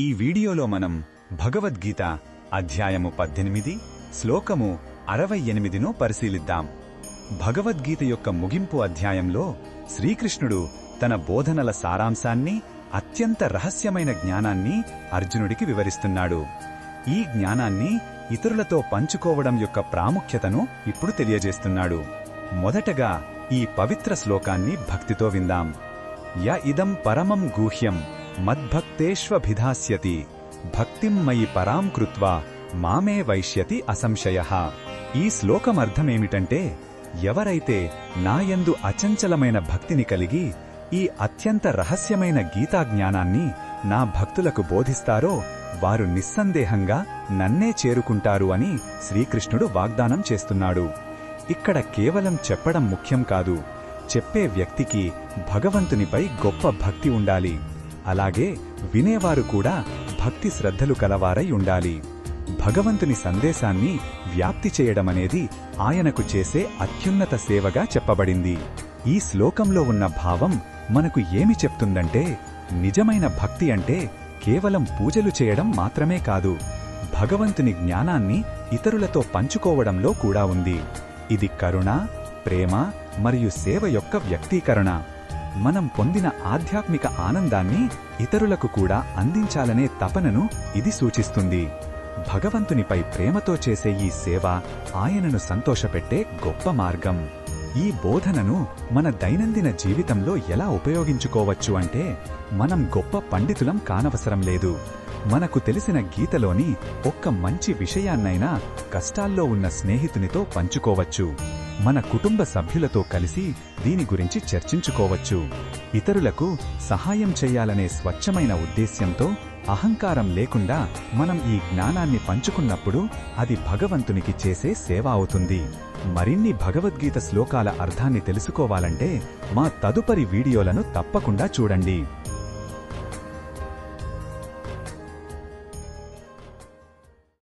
ఈ వీడియోలో మనం భగవద్గీత అధ్యాయము 18 శ్లోకము 68ను పరిశీలిద్దాం. భగవద్గీత యొక్క ముగింపు అధ్యాయంలో శ్రీకృష్ణుడు తన బోధనల సారాంశాన్ని, అత్యంత రహస్యమైన జ్ఞానాన్ని అర్జునుడికి వివరిస్తున్నాడు. ఈ జ్ఞానాన్ని ఇతరులతో పంచుకోవడం యొక్క ప్రాముఖ్యతను ఇప్పుడు తెలియజేస్తున్నాడు. మొదటగా ఈ పవిత్ర శ్లోకాన్ని భక్తితో విందాం. య ఇదం పరమం గూహ్యం మద్భక్తేష్వభిధాస్యతి భక్తిం మయి పరాం కృత్వా మామే వైష్యతి అసంశయః. ఈ శ్లోకమర్థమేమిటంటే, ఎవరైతే నాయందు అచంచలమైన భక్తిని కలిగి ఈ అత్యంత రహస్యమైన గీతాజ్ఞానాన్ని నా భక్తులకు బోధిస్తారో వారు నిస్సందేహంగా నన్నే చేరుకుంటారు అని శ్రీకృష్ణుడు వాగ్దానం చేస్తున్నాడు. ఇక్కడ కేవలం చెప్పడం ముఖ్యం కాదు, చెప్పే వ్యక్తికి భగవంతునిపై గొప్ప భక్తి ఉండాలి. అలాగే వినేవారు కూడా భక్తి శ్రద్ధలు కలవారై ఉండాలి. భగవంతుని సందేశాన్ని వ్యాప్తి చేయడమనేది ఆయనకు చేసే అత్యున్నత సేవగా చెప్పబడింది. ఈ శ్లోకంలో ఉన్న భావం మనకు ఏమి చెప్తుందంటే, నిజమైన భక్తి అంటే కేవలం పూజలు చేయడం మాత్రమే కాదు, భగవంతుని జ్ఞానాన్ని ఇతరులతో పంచుకోవడంలో కూడా ఉంది. ఇది కరుణ, ప్రేమ మరియు సేవ యొక్క వ్యక్తీకరణ. మనం పొందిన ఆధ్యాత్మిక ఆనందాన్ని ఇతరులకు కూడా అందించాలనే తపనను ఇది సూచిస్తుంది. భగవంతునిపై ప్రేమతో చేసే ఈ సేవ ఆయనను సంతోషపెట్టే గొప్ప మార్గం. ఈ బోధనను మన దైనందిన జీవితంలో ఎలా ఉపయోగించుకోవచ్చు అంటే, మనం గొప్ప పండితులం కానవసరం లేదు. మనకు తెలిసిన గీతలోని ఒక్క మంచి విషయాన్నైనా కష్టాల్లో ఉన్న స్నేహితునితో పంచుకోవచ్చు. మన కుటుంబ సభ్యులతో కలిసి దీని గురించి చర్చించుకోవచ్చు. ఇతరులకు సహాయం చెయ్యాలనే స్వచ్ఛమైన ఉద్దేశ్యంతో, అహంకారం లేకుండా మనం ఈ జ్ఞానాన్ని పంచుకున్నప్పుడు అది భగవంతునికి చేసే సేవ అవుతుంది. మరిన్ని భగవద్గీత శ్లోకాల అర్థాన్ని తెలుసుకోవాలంటే మా తదుపరి వీడియోలను తప్పకుండా చూడండి.